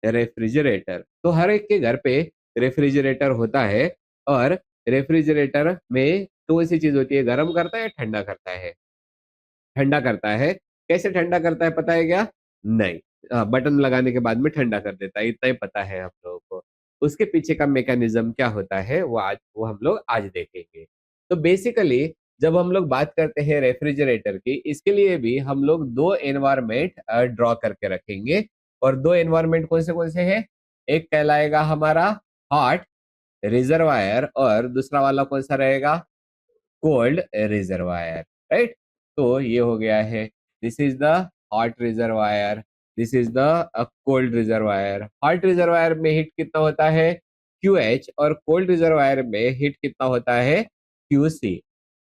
Refrigerator. तो हर एक के घर पे रेफ्रिजरेटर होता है, और रेफ्रिजरेटर में कौन सी चीज होती है, गर्म करता है या ठंडा करता है? ठंडा करता है। कैसे ठंडा करता है पता है क्या? नहीं। बटन लगाने के बाद में ठंडा कर देता है, इतना ही पता है हम लोगों को। उसके पीछे का मैकेनिज्म क्या होता है वो हम लोग आज देखेंगे। तो बेसिकली जब हम लोग बात करते हैं रेफ्रिजरेटर की, इसके लिए भी हम लोग दो एनवायरमेंट ड्रॉ करके रखेंगे। और दो एनवायरमेंट कौन से हैं? एक कहलाएगा हमारा हॉट रिजर्वायर, और दूसरा वाला कौन सा रहेगा? Cold reservoir. राइट। तो ये हो गया है, this is the hot reservoir, this is the cold reservoir. Hot reservoir में हीट कितना होता है? QH। और कोल्ड रिजर्वायर में हीट कितना होता है? QC।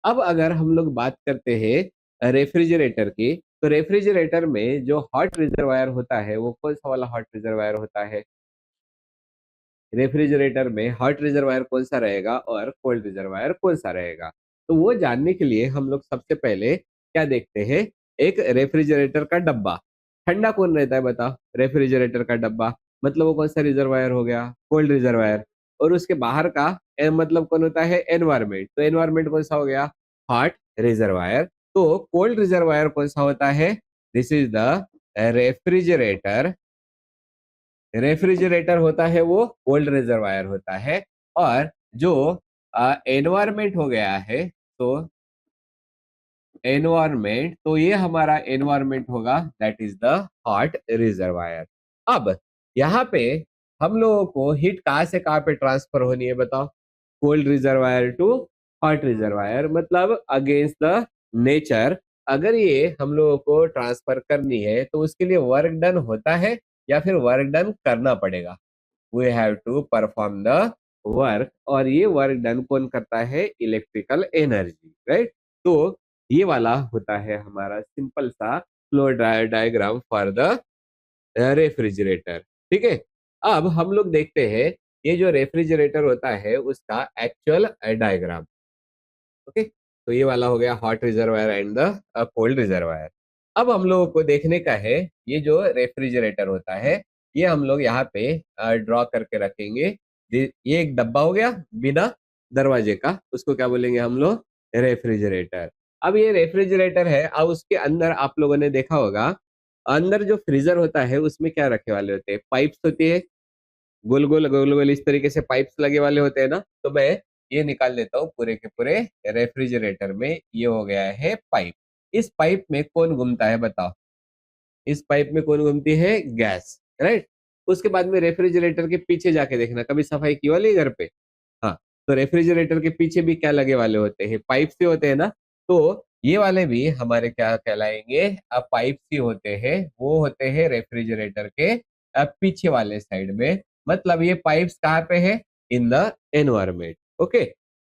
अब अगर हम लोग बात करते हैं रेफ्रिजरेटर की, तो रेफ्रिजरेटर में जो हॉट रिजर्वायर होता है वो कौन सा वाला हॉट रिजर्वायर होता है? रेफ्रिजरेटर में हॉट रिजर्वायर कौन सा रहेगा और कोल्ड रिजर्वायर कौन सा रहेगा? तो वो जानने के लिए हम लोग सबसे पहले क्या देखते हैं, एक रेफ्रिजरेटर का डब्बा। ठंडा कौन रहता है बताओ? रेफ्रिजरेटर का डब्बा। मतलब वो कौन सा रिजर्वायर हो गया? Cold reservoir. और उसके बाहर का मतलब कौन होता है? एनवायरमेंट। तो एनवायरमेंट कौन सा हो गया? Hot reservoir. तो कोल्ड रिजर्वायर कौन सा होता है? This is the refrigerator. Refrigerator होता है वो कोल्ड रिजर्वायर होता है। और जो एनवायरमेंट हो गया है, तो एनवायरमेंट, तो ये हमारा एनवायरमेंट होगा, that is the hot reservoir. अब यहाँ पे हम लोगों को हीट कहाँ से कहाँ पे ट्रांसफर होनी है बताओ? Cold reservoir to hot reservoir, मतलब अगेंस्ट द नेचर। अगर ये हम लोगों को ट्रांसफर करनी है तो उसके लिए वर्क डन होता है या फिर वर्क डन करना पड़ेगा? We have to perform the work. और ये वर्क डन कौन करता है? Electrical energy. राइट। तो ये वाला होता है हमारा सिंपल सा flow diagram for the refrigerator. ठीक है। अब हम लोग देखते हैं ये जो रेफ्रिजरेटर होता है उसका एक्चुअल डायग्राम। ओके। तो ये वाला हो गया hot reservoir and the cold reservoir. अब हम लोगों को देखने का है, ये जो रेफ्रिजरेटर होता है ये हम लोग यहाँ पे ड्रॉ करके रखेंगे। ये एक डब्बा हो गया बिना दरवाजे का, उसको क्या बोलेंगे हम लोग? रेफ्रिजरेटर। अब ये रेफ्रिजरेटर है, अब उसके अंदर आप लोगों ने देखा होगा, अंदर जो फ्रीजर होता है उसमें क्या रखे वाले होते हैं? पाइप्स होती है, गोल गोल गोल गोल इस तरीके से पाइप्स लगे वाले होते हैं ना। तो मैं ये निकाल देता हूँ पूरे के पूरे रेफ्रिजरेटर में। ये हो गया है पाइप। इस पाइप में कौन घूमता है बताओ? इस पाइप में कौन घूमती है? गैस। राइट। उसके बाद में रेफ्रिजरेटर के पीछे जाके देखना, कभी सफाई की वाली है घर पे? हाँ। तो रेफ्रिजरेटर के पीछे भी क्या लगे वाले होते हैं? पाइप से होते हैं ना। तो ये वाले भी हमारे क्या कहलाएंगे? अब पाइप ही होते हैं, वो होते हैं रेफ्रिजरेटर के पीछे वाले साइड में। मतलब ये पाइप्स कहाँ पे है? In the environment. ओके।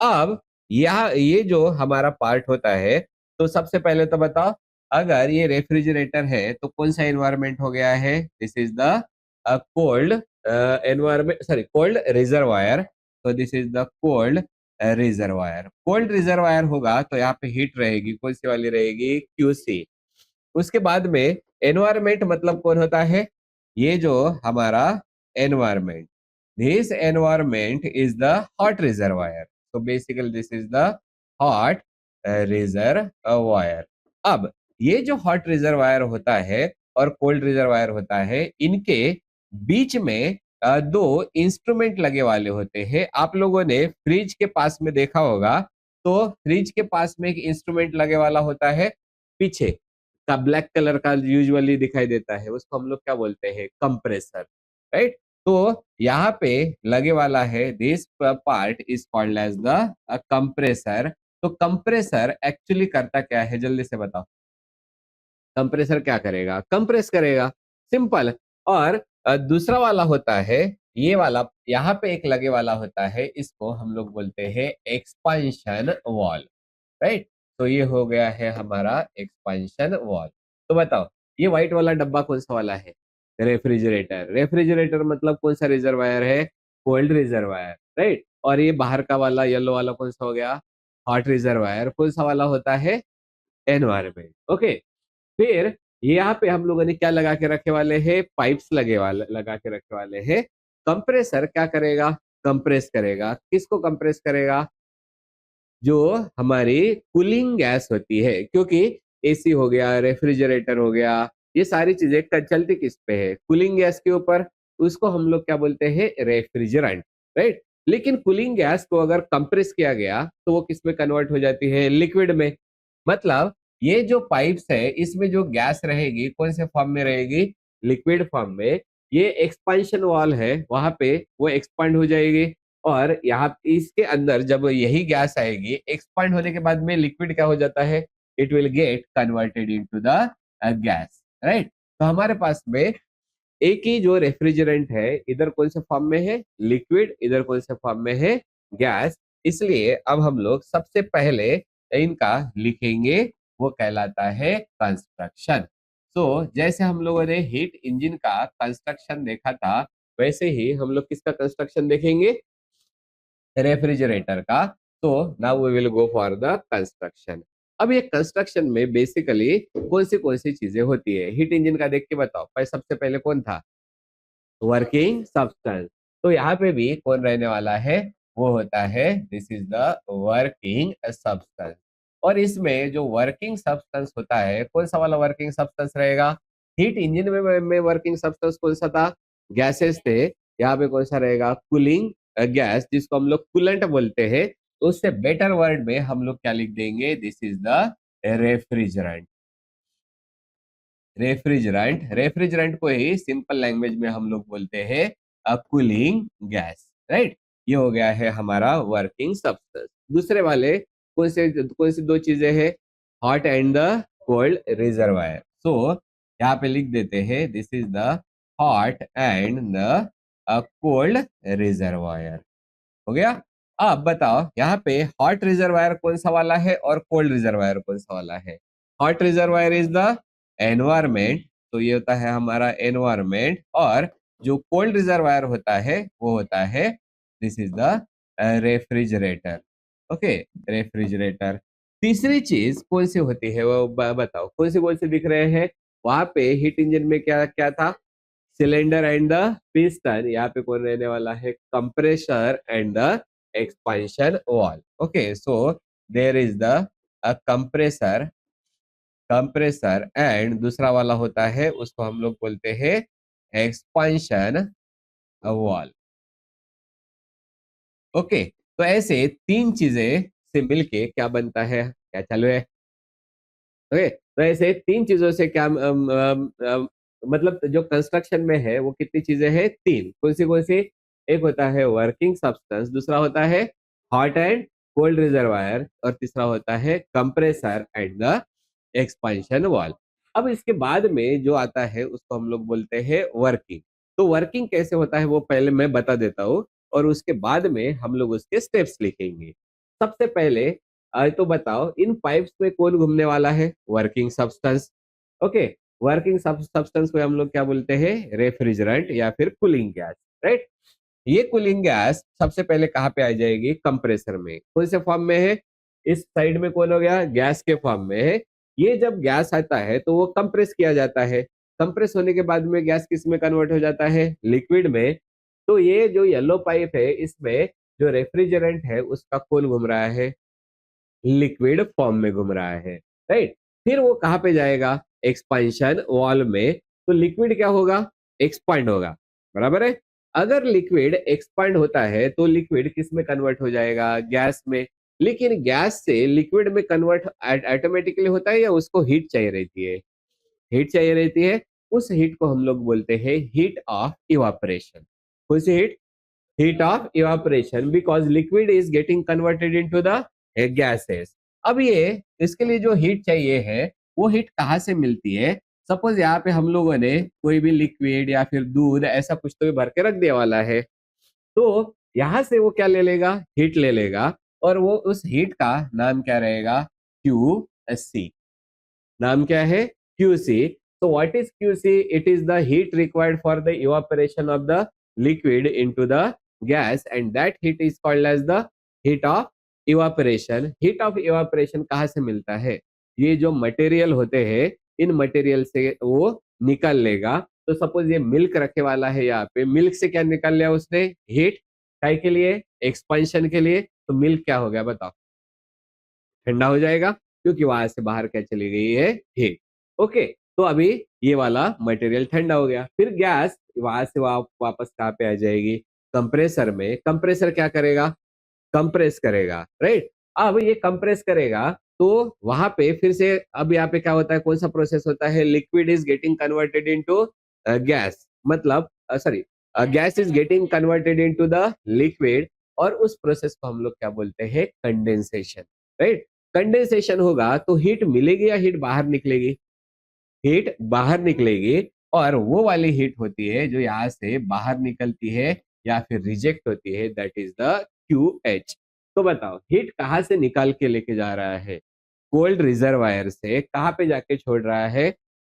अब यहाँ ये जो हमारा पार्ट होता है, तो सबसे पहले तो बताओ, अगर ये रेफ्रिजरेटर है तो कौन सा एनवायरमेंट हो गया है? This is the cold environment, sorry cold reservoir. तो this is the cold reservoir. Cold reservoir होगा तो यहाँ पे हीट रहेगी, कौन सी वाली रहेगी? QC। उसके बाद में एनवायरमेंट मतलब कौन होता है? ये जो हमारा environment, this environment is the hot reservoir. तो basically this is the hot reservoir. अब ये जो हॉट रिजर्वायर होता है और कोल्ड रिजर्वायर होता है, इनके बीच में दो इंस्ट्रूमेंट लगे वाले होते हैं। आप लोगों ने फ्रिज के पास में देखा होगा, तो फ्रिज के पास में एक इंस्ट्रूमेंट लगे वाला होता है पीछे का, ब्लैक कलर का यूजुअली दिखाई देता है, उसको हम लोग क्या बोलते हैं? कंप्रेसर। राइट। तो यहाँ पे लगे वाला है, this part is called as the compressor. तो कंप्रेसर एक्चुअली करता क्या है, जल्दी से बताओ? कंप्रेसर क्या करेगा? कंप्रेस करेगा। सिंपल। और दूसरा वाला होता है ये वाला, यहाँ पे एक लगे वाला होता है, इसको हम लोग बोलते हैं एक्सपांशन वॉल। राइट। तो ये हो गया है हमारा एक्सपांशन वॉल। तो बताओ, ये व्हाइट वाला डब्बा कौन सा वाला है? रेफ्रिजरेटर। रेफ्रिजरेटर मतलब कौन सा रिजर्वायर है? Cold reservoir. राइट। और ये बाहर का वाला येलो वाला कौन सा हो गया? Hot reservoir. कौन सा वाला होता है? एनवायरमेंट। ओके। फिर यहाँ पे हम लोगों ने क्या लगा के रखे वाले हैं, पाइप्स लगा के रखे वाले हैं। कंप्रेसर क्या करेगा, कंप्रेस करेगा, किसको कंप्रेस करेगा, जो हमारी कूलिंग गैस होती है, क्योंकि एसी हो गया, रेफ्रिजरेटर हो गया, ये सारी चीजें चलती किस पे है, कूलिंग गैस के ऊपर। उसको हम लोग क्या बोलते हैं, रेफ्रिजरेंट, राइट। लेकिन कूलिंग गैस को अगर कंप्रेस किया गया तो वो किस में कन्वर्ट हो जाती है, लिक्विड में। मतलब ये जो पाइप्स है इसमें जो गैस रहेगी कौन से फॉर्म में रहेगी, लिक्विड फॉर्म में। ये एक्सपांशन वॉल है, वहां पे वो एक्सपांड हो जाएगी, और यहाँ इसके अंदर जब यही गैस आएगी, एक्सपांड होने के बाद में लिक्विड क्या हो जाता है, it will get converted into the gas, right. तो हमारे पास में एक ही जो रेफ्रिजरेंट है, इधर कौन से फॉर्म में है, लिक्विड, इधर कौन से फॉर्म में है, गैस। इसलिए अब हम लोग सबसे पहले इनका लिखेंगे, वो कहलाता है कंस्ट्रक्शन। तो जैसे हम लोगों ने हीट इंजन का कंस्ट्रक्शन देखा था, वैसे ही हम लोग किसका कंस्ट्रक्शन देखेंगे, रेफ्रिजरेटर का। तो now we will go for the construction. अब ये कंस्ट्रक्शन में बेसिकली कौन सी चीजें होती है, हीट इंजन का देख के बताओ, पर सबसे पहले कौन था, वर्किंग सब्सटेंस। तो यहाँ पे भी कौन रहने वाला है, वो होता है, this is the working substance. और इसमें जो वर्किंग सब्सटेंस होता है, कौन सा वाला वर्किंग सब्सटेंस रहेगा, हीट इंजन में वर्किंग सब्सटेंस कौन सा था, गैसेस थे। यहाँ पे कौन सा रहेगा, कूलिंग गैस, जिसको हम लोग कूलेंट बोलते हैं। तो उससे बेटर वर्ड में हम लोग क्या लिख देंगे, this is the refrigerant. Refrigerant को ही सिंपल लैंग्वेज में हम लोग बोलते हैं कूलिंग गैस, राइट। ये हो गया है हमारा वर्किंग सब्सटेंस। दूसरे वाले कौन सी दो चीजें हैं, hot and the cold reservoir. So यहाँ पे लिख देते हैं, this is the hot and the cold reservoir. हो गया। अब बताओ यहाँ पे हॉट रिजर्वायर कौन सा वाला है और कोल्ड रिजर्वायर कौन सा वाला है। Hot reservoir is the environment, तो ये होता है हमारा एनवायरमेंट। और जो कोल्ड रिजर्वायर होता है वो होता है, this is the refrigerator. Okay, refrigerator. तीसरी चीज कौन सी होती है वो बताओ, कौन सी दिख रहे हैं, वहां पे हीट इंजन में क्या क्या था, सिलेंडर एंड द पिस्टन। यहाँ पे कौन रहने वाला है, compressor and the expansion valve. Okay, so there is the compressor, and दूसरा वाला होता है, उसको हम लोग बोलते हैं एक्सपांशन वॉल। ओके, तो ऐसे तीन चीजें से मिलके क्या बनता है, क्या चालू है। ओके, तो ऐसे तीन चीजों से क्या मतलब जो कंस्ट्रक्शन में है वो कितनी चीजें हैं, तीन। कौन सी, एक होता है वर्किंग सब्सटेंस, दूसरा होता है हॉट एंड कोल्ड रिजर्वायर, और तीसरा होता है compressor and the expansion wall. अब इसके बाद में जो आता है उसको हम लोग बोलते हैं वर्किंग। तो वर्किंग कैसे होता है वो पहले मैं बता देता हूँ, और उसके बाद में हम लोग उसके स्टेप्स लिखेंगे। सबसे पहले तो बताओ, इन पाइप्स में कौन घूमने वाला है, working substance. Okay, working substance को हम लोग क्या बोलते हैं, रेफ्रिजरेंट या फिर कूलिंग गैस, राइट। ये कूलिंग गैस सबसे पहले कहाँ पे आ जाएगी, कंप्रेसर में। कौन से फॉर्म में है, इस साइड में कौन हो गया, गैस के फॉर्म में है। ये जब गैस आता है तो वो कंप्रेस किया जाता है, कंप्रेस होने के बाद में गैस किस में कन्वर्ट हो जाता है, लिक्विड में। तो ये जो येलो पाइप है, इसमें जो रेफ्रिजरेंट है उसका कौन घूम रहा है, लिक्विड फॉर्म में घूम रहा है, राइट। फिर वो कहाँ पे जाएगा, एक्सपांशन वॉल में। तो लिक्विड क्या होगा, एक्सपांड होगा, बराबर है। अगर लिक्विड एक्सपांड होता है तो लिक्विड किस में कन्वर्ट हो जाएगा, गैस में। लेकिन गैस से लिक्विड में कन्वर्ट ऑटोमेटिकली होता है या उसको हीट चाहिए रहती है, हीट चाहिए रहती है। उस हीट को हम लोग बोलते हैं हीट ऑफ इवापोरेशन। कौन सी heat, heat of evaporation, because liquid is getting converted into the gases। अब ये इसके लिए जो हीट चाहिए है वो हीट कहाँ से मिलती है। सपोज यहाँ पे हम लोगों ने कोई भी लिक्विड या फिर दूध ऐसा कुछ तो भी भर के रख दिया वाला है, तो यहाँ से वो क्या ले लेगा, हीट ले लेगा, और वो उस हीट का नाम क्या रहेगा, QC। नाम क्या है, QC। So what is QC? It is the heat required for the evaporation of the liquid into the gas, and that heat is called as the heat of evaporation। Heat of evaporation कहाँ से मिलता है, ये जो material होते हैं इन material से वो निकल लेगा। तो सपोज ये मिल्क रखे वाला है, यहाँ पे मिल्क से क्या निकल लिया उसने, हीट। काय के लिए, एक्सपेंशन के लिए। तो मिल्क क्या हो गया बताओ, ठंडा हो जाएगा, क्योंकि वहां से बाहर क्या चली गई है, हीट। ओके, तो अभी ये वाला मटेरियल ठंडा हो गया, फिर गैस वहां से वापस कहाँ पे आ जाएगी, कंप्रेसर में। कंप्रेसर क्या करेगा, कंप्रेस करेगा, राइट। अब ये कंप्रेस करेगा तो वहां पे फिर से अब यहाँ पे क्या होता है, कौन सा प्रोसेस होता है, liquid is getting converted into gas, मतलब sorry, gas is getting converted into the liquid. और उस प्रोसेस को हम लोग क्या बोलते हैं, कंडेंसेशन, राइट। कंडेंसेशन होगा तो हीट मिलेगी या हीट बाहर निकलेगी, हीट बाहर निकलेगी। और वो वाली हीट होती है जो यहाँ से बाहर निकलती है या फिर रिजेक्ट होती है, दैट इज द QH। तो बताओ हीट कहाँ से निकाल के लेके जा रहा है, कोल्ड रिजर्वायर से कहाँ पे जाके छोड़ रहा है,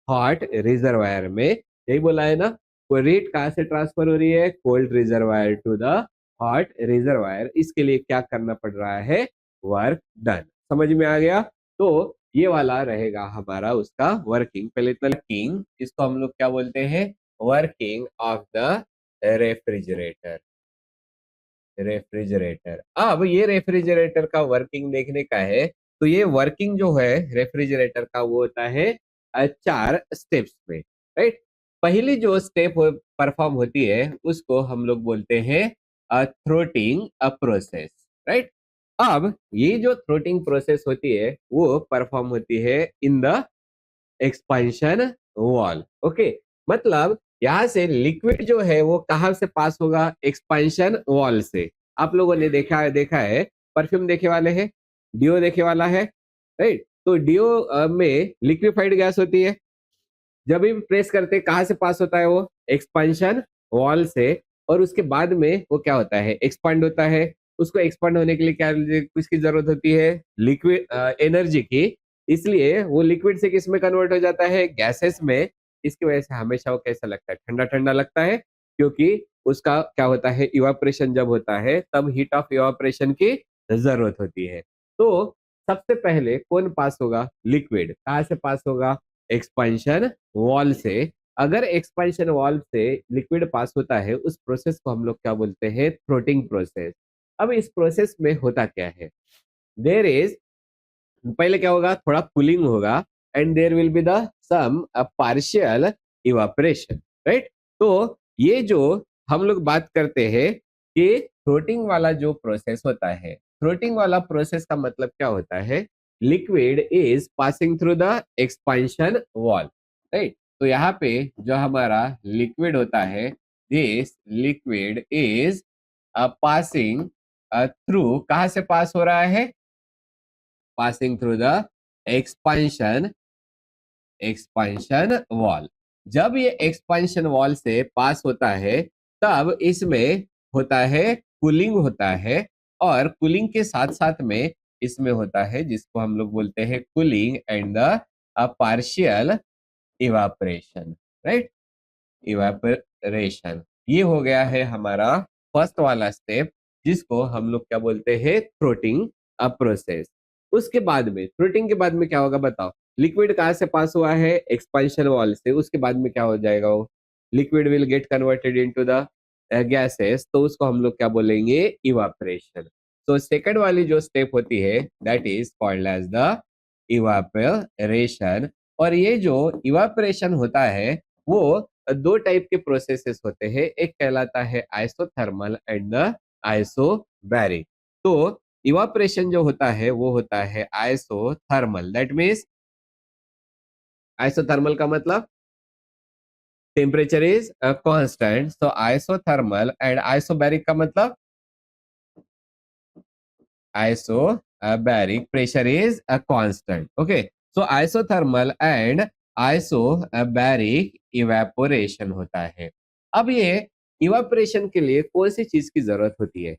हॉट रिजर्वायर में। यही बोला है ना, कोई हीट कहाँ से ट्रांसफर हो रही है, cold reservoir to the hot reservoir. इसके लिए क्या करना पड़ रहा है, वर्क डन। समझ में आ गया। तो ये वाला रहेगा हमारा उसका वर्किंग। पहले इतना वर्किंग, इसको हम लोग क्या बोलते हैं, working of the refrigerator. Refrigerator, अब ये रेफ्रिजरेटर का वर्किंग देखने का है, तो ये वर्किंग जो है रेफ्रिजरेटर का वो होता है 4 स्टेप्स में, राइट। पहली जो स्टेप परफॉर्म होती है उसको हम लोग बोलते हैं थ्रोटिंग प्रोसेस, राइट। अब ये जो थ्रोटिंग प्रोसेस होती है वो परफॉर्म होती है in the expansion valve. Okay, मतलब यहाँ से लिक्विड जो है वो कहाँ से पास होगा, एक्सपेंशन वॉल से। आप लोगों ने देखा है, परफ्यूम देखे वाले हैं, डिओ देखे वाला है, राइट। तो डिओ में लिक्विफाइड गैस होती है, जब भी प्रेस करते कहाँ से पास होता है वो, एक्सपेंशन वॉल से। और उसके बाद में वो क्या होता है, एक्सपांड होता है। उसको एक्सपांड होने के लिए क्या किसकी जरूरत होती है, लिक्विड एनर्जी की। इसलिए वो लिक्विड से किस में कन्वर्ट हो जाता है, गैसेस में। इसकी वजह से हमेशा वो कैसा लगता है, ठंडा ठंडा लगता है, क्योंकि उसका क्या होता है, इवापोरेशन जब होता है तब हीट ऑफ इवापोरेशन की जरूरत होती है। तो सबसे पहले कौन पास होगा, लिक्विड कहाँ से पास होगा, एक्सपेंशन वॉल से। अगर एक्सपेंशन वॉल से लिक्विड पास होता है, उस प्रोसेस को हम लोग क्या बोलते हैं, थ्रोटिंग प्रोसेस। अब इस प्रोसेस में होता क्या है, देयर इज, पहले क्या होगा, थोड़ा कूलिंग होगा, and there will be the some partial evaporation, right. तो ये जो हम लोग बात करते हैं कि थ्रोटिंग वाला जो प्रोसेस होता है, थ्रोटिंग वाला प्रोसेस का मतलब क्या होता है, liquid is passing through the expansion valve, right. तो यहाँ पे जो हमारा लिक्विड होता है, this liquid is passing through, कहाँ से पास हो रहा है, passing through the expansion wall। जब ये एक्सपेंशन वॉल से पास होता है तब इसमें होता है कूलिंग होता है, और कूलिंग के साथ साथ में इसमें होता है जिसको हम लोग बोलते हैं cooling and the partial evaporation, right. Evaporation, ये हो गया है हमारा फर्स्ट वाला स्टेप, जिसको हम लोग क्या बोलते हैं, थ्रोटिंग प्रोसेस। उसके बाद में, थ्रोटिंग के बाद में क्या होगा बताओ, लिक्विड कहाँ से पास हुआ है, एक्सपेंशन वॉल से। उसके बाद में क्या हो जाएगा, वो liquid will get converted into the gases, तो उसको हम लोग क्या बोलेंगे, इवापोरेशन। तो सेकंड वाली जो स्टेप होती है that is called as the evaporation. और ये जो इवापोरेशन होता है वो 2 टाइप के प्रोसेसेस होते हैं, एक कहलाता है आइसोथर्मल एंड द आइसोबैरिक। तो इवापोरेशन जो होता है वो होता है आइसोथर्मल, दैट मीन्स, आइसोथर्मल का मतलब टेम्परेचर इज कांस्टेंट, तो आइसोथर्मल। एंड आइसोबैरिक का मतलब isobaric pressure is a constant। okay, so isothermal and isobaric evaporation होता है। अब ये इवापोरेशन के लिए कौन सी चीज की जरूरत होती है,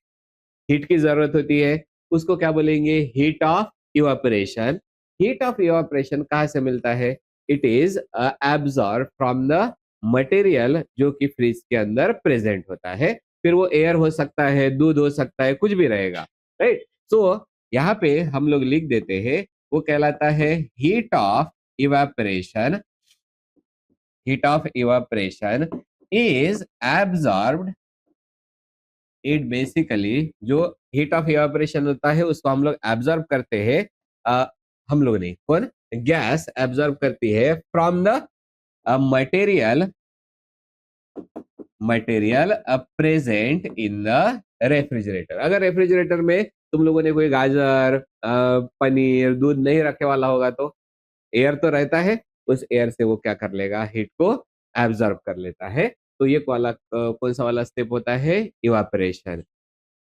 हीट की जरूरत होती है। उसको क्या बोलेंगे, heat of evaporation. Heat of evaporation कहाँ से मिलता है, it is absorb from the material जो कि फ्रिज के अंदर प्रेजेंट होता है। फिर वो एयर हो सकता है, दूध हो सकता है, कुछ भी रहेगा, राइट। तो यहाँ पे हम लोग लिख देते हैं, वो कहलाता है heat of evaporation, heat of evaporation is absorbed. It basically जो हीट ऑफ इवापोरेशन होता है उसको हम लोग एब्जॉर्ब करते हैं। हम लोग नहीं, कौन, गैस एब्जॉर्ब करती है from the material material present in the refrigerator. अगर रेफ्रिजरेटर में तुम लोगों ने कोई गाजर पनीर दूध नहीं रखे वाला होगा तो एयर तो रहता है, उस एयर से वो क्या कर लेगा, हीट को एब्जॉर्ब कर लेता है। तो ये वाला कौन सा वाला स्टेप होता है, इवापोरेशन।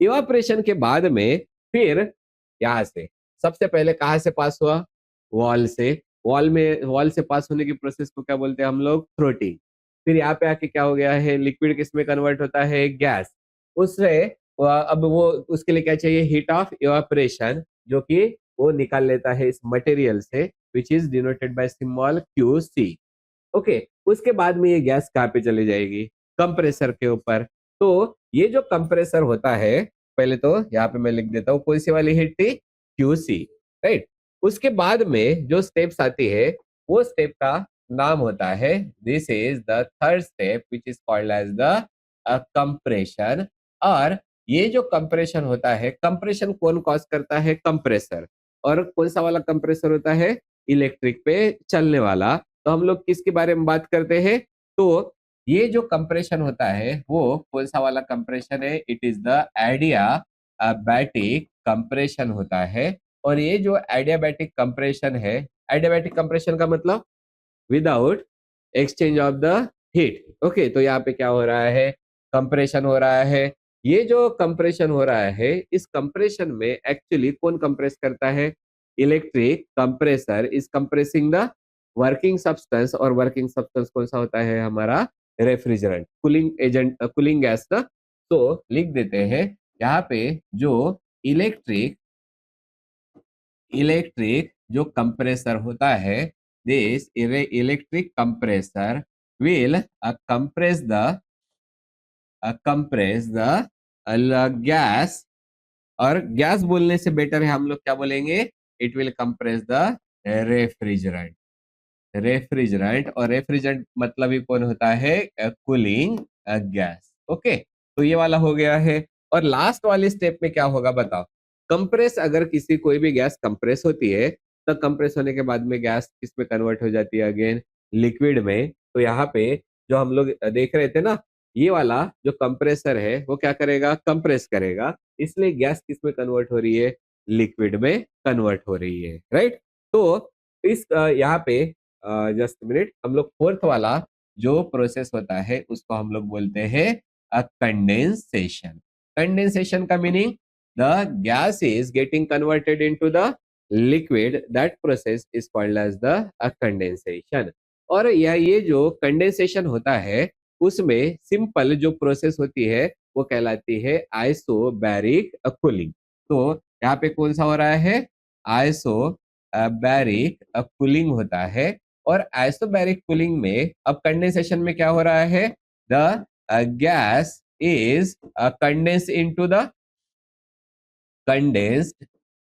इवापोरेशन के बाद में फिर यहाँ से सबसे पहले कहाँ से पास हुआ, वॉल से। वॉल से पास होने की प्रोसेस को क्या बोलते हैं हम लोग, थ्रोटिंग। फिर यहाँ पे आके क्या हो गया है, लिक्विड किस में कन्वर्ट होता है, गैस। उससे अब वो उसके लिए क्या चाहिए, हीट ऑफ इवापोरेशन, जो कि वो निकाल लेता है इस मटेरियल से, which is denoted by symbol Q C. Okay, उसके बाद में ये गैस कहाँ पे चली जाएगी, कंप्रेसर के ऊपर। तो ये जो कंप्रेसर होता है, पहले तो यहाँ पे मैं लिख देता हूँ कौन सी वाली हीट थी, क्यूसी, राइट। उसके बाद में जो स्टेप्स आती है वो स्टेप का नाम होता है, this is the third step which is called as the compression. और ये जो कंप्रेशन होता है, कंप्रेशन कौन कॉज करता है, कंप्रेसर। और कौन सा वाला कंप्रेसर होता है, इलेक्ट्रिक पे चलने वाला। तो हम लोग किसके बारे में बात करते हैं, तो ये जो कंप्रेशन होता है वो कौन सा वाला कंप्रेशन है, it is the adiabatic compression होता है। और ये जो एडियाबैटिक कंप्रेशन है, एडियाबैटिक कंप्रेशन का मतलब without exchange of the heat. Okay, तो यहाँ पे क्या हो रहा है, कंप्रेशन हो रहा है। ये जो कंप्रेशन हो रहा है, इस कंप्रेशन में एक्चुअली कौन कंप्रेस करता है, electric compressor is compressing the working substance. और वर्किंग सब्सटेंस कौन सा होता है, हमारा refrigerant, cooling agent, cooling gas ना। तो लिख देते हैं यहाँ पे, जो इलेक्ट्रिक इलेक्ट्रिक जो कंप्रेसर होता है, this electric compressor will compress the gas। और गैस बोलने से बेटर है हम लोग क्या बोलेंगे, it will compress the refrigerant. Refrigerant, और रेफ्रिजरेंट मतलब ही कौन होता है, कूलिंग गैस। ओके, तो ये वाला हो गया है। और लास्ट वाले स्टेप में क्या होगा बताओ, कंप्रेस, अगर किसी कोई भी गैस कंप्रेस होती है तो कंप्रेस होने के बाद में गैस किस में कन्वर्ट हो जाती है, अगेन लिक्विड में। तो यहाँ पे जो हम लोग देख रहे थे ना, ये वाला जो कंप्रेसर है वो क्या करेगा, कंप्रेस करेगा, इसलिए गैस किस में कन्वर्ट हो रही है, लिक्विड में कन्वर्ट हो रही है, राइट। तो इस यहाँ पे जस्ट मिनट, हम लोग फोर्थ वाला जो प्रोसेस होता है उसको हम लोग बोलते हैं कंडेंसेशन। कंडेंसेशन का meaning, the gas is getting converted into the liquid, that process is called as the condensation. और ये जो कंडेंसेशन होता है उसमें सिंपल जो प्रोसेस होती है वो कहलाती है आइसोबैरिक कूलिंग। तो यहाँ पे कौन सा हो रहा है, आइसो बैरिक कूलिंग होता है। और आइसोबैरिक कूलिंग में अब कंडेंसेशन में क्या हो रहा है, the gas is condense condensed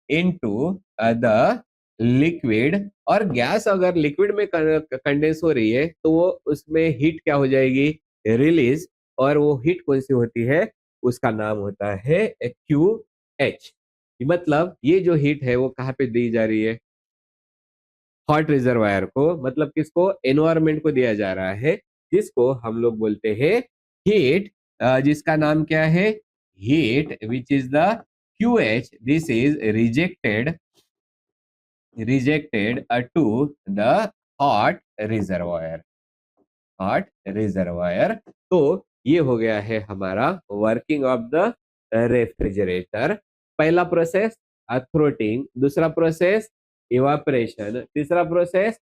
into the liquid. और गैस अगर लिक्विड में कंडेंस हो रही है तो वो उसमें हीट क्या हो जाएगी, रिलीज। और वो हीट कौन सी होती है, उसका नाम होता है क्यू एच। मतलब ये जो हीट है वो कहाँ पे दी जा रही है, हॉट रिजर्वायर को, मतलब किसको, एनवायरमेंट को दिया जा रहा है, जिसको हम लोग बोलते हैं हीट, जिसका नाम क्या है, heat which is the QH। This is rejected to the hot reservoir, hot reservoir. तो ये हो गया है हमारा वर्किंग ऑफ द रेफ्रिजरेटर। पहला प्रोसेस थ्रोटिंग, दूसरा प्रोसेस इवापोरेशन, तीसरा प्रोसेस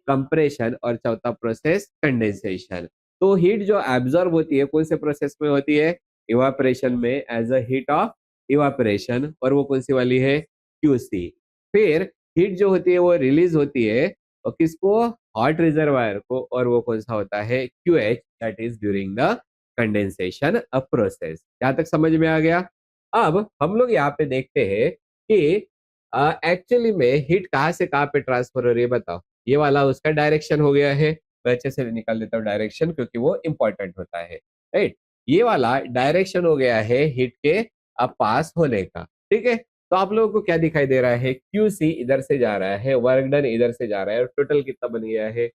कंप्रेशन, और चौथा प्रोसेस कंडेंसेशन। तो हीट जो एब्जॉर्ब होती है कौन से प्रोसेस में होती है, इवापोरेशन में, as a heat of evaporation. और वो कौन सी वाली है, QC। फिर हीट जो होती है वो रिलीज होती है, और किसको, हॉट रिजर्वायर को, और वो कौन सा होता है, QH, that is during the condensation process. यहाँ तक समझ में आ गया। अब हम लोग यहाँ पे देखते हैं कि एक्चुअली में हीट कहाँ से कहाँ पे ट्रांसफर हो रही है, बताओ। ये वाला उसका डायरेक्शन हो गया है। मैं अच्छे से निकाल देता हूँ डायरेक्शन क्योंकि वो इंपॉर्टेंट होता है, राइट। ये वाला डायरेक्शन हो गया है हीट के अब पास होने का, ठीक है। तो आप लोगों को क्या दिखाई दे रहा है, क्यूसी इधर से जा रहा है, वर्क डन इधर से जा रहा है, और टोटल कितना बन गया है,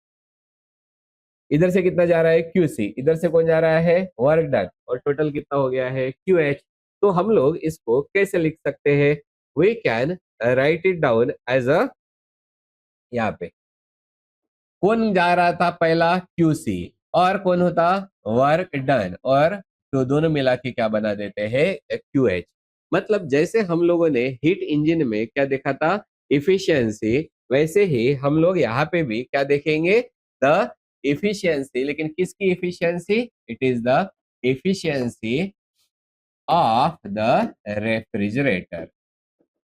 इधर से कितना जा रहा है क्यूसी, इधर से कौन जा रहा है वर्क डन, और टोटल कितना हो गया है क्यूएच। तो हम लोग इसको कैसे लिख सकते हैं, we can write it down as a, यहाँ पे कौन जा रहा था पहला क्यूसी, और कौन होता वर्क डन, और तो दोनों मिला के क्या बना देते हैं क्यूएच। मतलब जैसे हम लोगों ने हीट इंजन में क्या देखा था इफिशियंसी, वैसे ही हम लोग यहाँ पे भी क्या देखेंगे द इफिशियंसी, लेकिन किसकी efficiency, it is the efficiency of the refrigerator,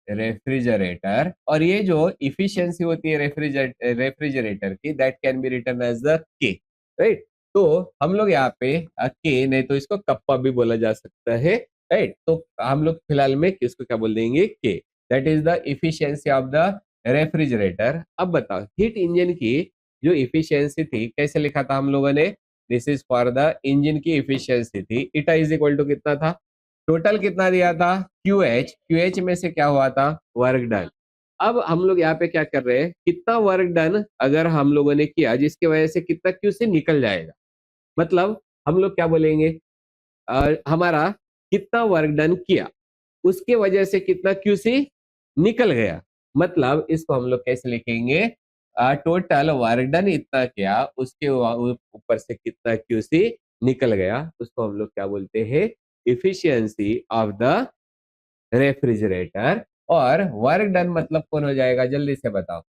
refrigerator. और ये जो इफिशियंसी होती है रेफ्रिजरेटर की, that can be written as the K, right. तो हम लोग यहाँ पे के नहीं तो इसको कप्पा भी बोला जा सकता है, राइट। तो हम लोग फिलहाल में इसको क्या बोल देंगे के, that is the efficiency of the refrigerator. अब बताओ हीट इंजन की जो इफिशियंसी थी कैसे लिखा था हम लोगों ने, this is for the engine की इफिशियंसी थी, इटा इज इक्वल टू कितना था, टोटल कितना दिया था क्यूएच, क्यूएच में से क्या हुआ था वर्क डन। अब हम लोग यहाँ पे क्या कर रहे हैं, कितना वर्क डन अगर हम लोगों ने किया जिसकी वजह से कितना क्यू से निकल जाएगा, मतलब हम लोग क्या बोलेंगे, हमारा कितना वर्क डन किया उसके वजह से कितना क्यूसी निकल गया, मतलब इसको हम लोग कैसे लिखेंगे, टोटल वर्क डन इतना किया उसके ऊपर से कितना क्यूसी निकल गया, उसको हम लोग क्या बोलते हैं इफिशियंसी ऑफ द रेफ्रिजरेटर। और वर्क डन मतलब कौन हो जाएगा जल्दी से बताओ,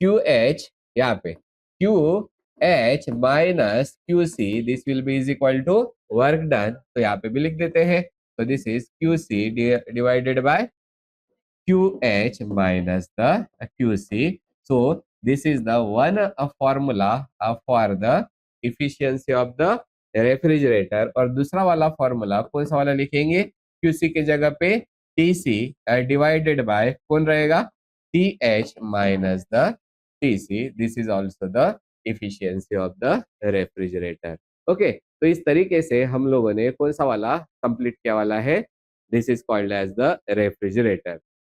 क्यू एच, यहाँ पे Q H minus Q C, this will be is equal to work done, तो यहाँ पे भी लिख देते हैं, तो this is Q C divided by QH minus the QC. So this is the one formula for the efficiency of the refrigerator. और दूसरा वाला फॉर्मूला कौन सा वाला लिखेंगे, QC के जगह पे TC डिवाइडेड बाय कौन रहेगा TH minus the TC, this is also the efficiency of the refrigerator. Okay, तो इस तरीके से हम लोगों ने कौन सा वाला कंप्लीट किया वाला है, this is called as the refrigerator.